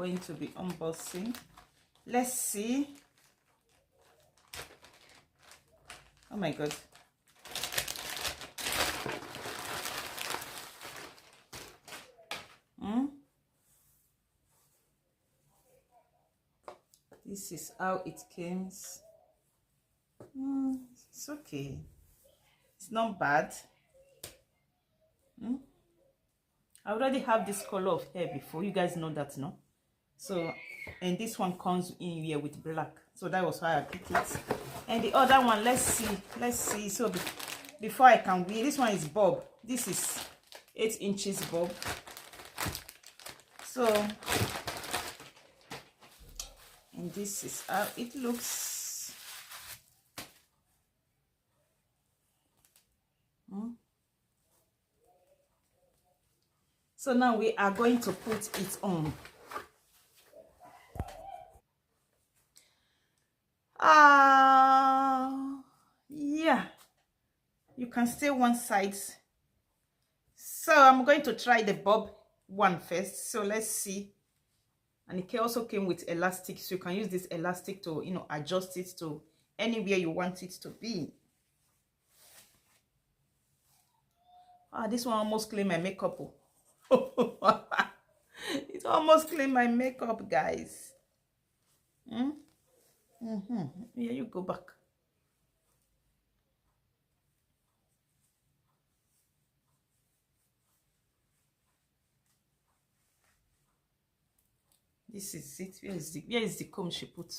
going to be unboxing. Let's see. Oh my god. This is how it came. It's okay. It's not bad. I already have this color of hair before. You guys know that, no? So, and this one comes in here with black. So that was why I picked it. And the other one, let's see. So before I can wear, this one is bob. This is 8 inches bob. So, and this is how it looks. So now we are going to put it on. Yeah, you can stay one side. So I'm going to try the bob one first. So let's see. And it also came with elastic, so you can use this elastic to, you know, adjust it to anywhere you want it to be. This one almost cleaned my makeup. It almost cleaned my makeup, guys. Yeah, you go back. This is it. Where is the comb she put?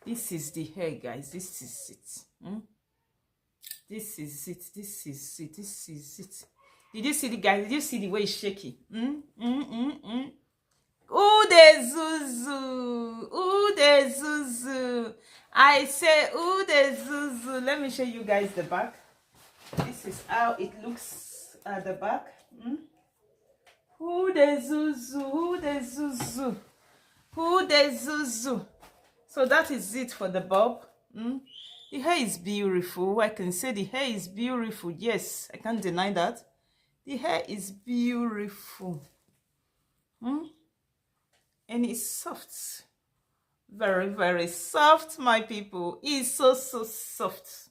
This is the hair, guys. This is it. This is it. This is it. This is it. Did you see the guys? Did you see the way it's shaky? Ooh, the zuzu. Ooh, the zuzu. I say, ooh, the zuzu. Let me show you guys the back. This is how it looks at the back. Ooh, the zuzu. Ooh, the zuzu. Ooh, the zuzu. So that is it for the bob. The hair is beautiful. I can say the hair is beautiful. Yes, I can't deny that. The hair is beautiful. And it's soft. Very, very soft, my people. It's so soft.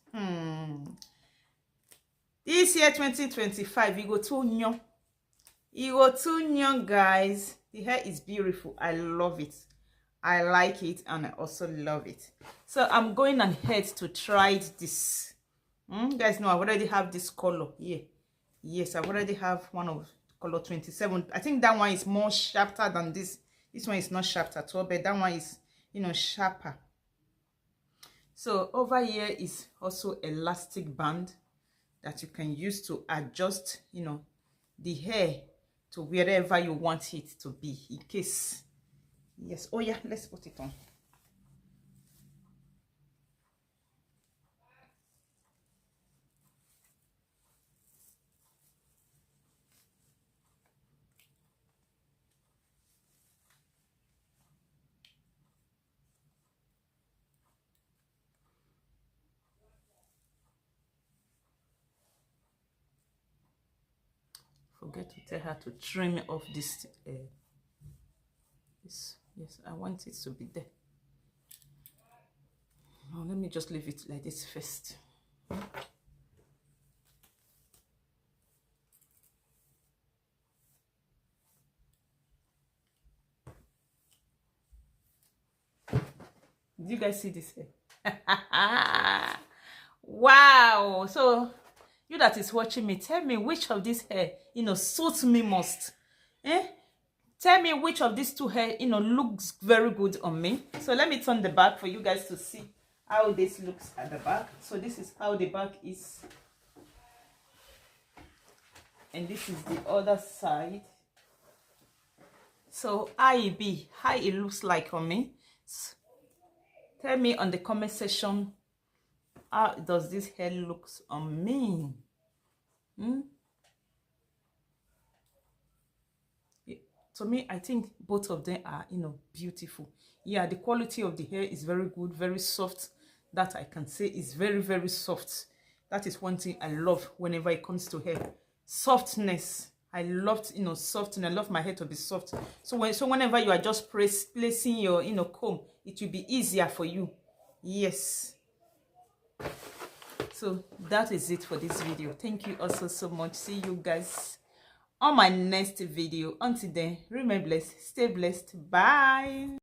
This year 2025, you go too young. You go too young, guys. The hair is beautiful. I love it. I like it, and I also love it. So I'm going ahead to try this. You guys know I already have this color here. Yes, I already have one of color 27. I think that one is more sharper than this. This one is not sharp at all, but that one is, you know, sharper. So over here is also elastic band that you can use to adjust, you know, the hair to wherever you want it to be, in case. Yes. Oh yeah, let's put it on. Forget to tell her to trim off this. Yes, I want it to be there. Now let me just leave it like this first. Did you guys see this hair? Wow. So you that is watching me, tell me which of this hair, you know, suits me most. Tell me which of these two hair, you know, looks very good on me. So let me turn the back for you guys to see how this looks at the back. So this is how the back is. And this is the other side. So how it looks like on me. So, tell me on the comment section, how does this hair looks on me? To me, I think both of them are, you know, beautiful. Yeah, the quality of the hair is very good, very soft. That I can say is very, very soft. That is one thing I love whenever it comes to hair. Softness. I love, soft, and I love my hair to be soft. So whenever you are just placing your, comb, it will be easier for you. Yes. So that is it for this video. Thank you also so much. See you guys on my next video. Until then, remain blessed, stay blessed. Bye.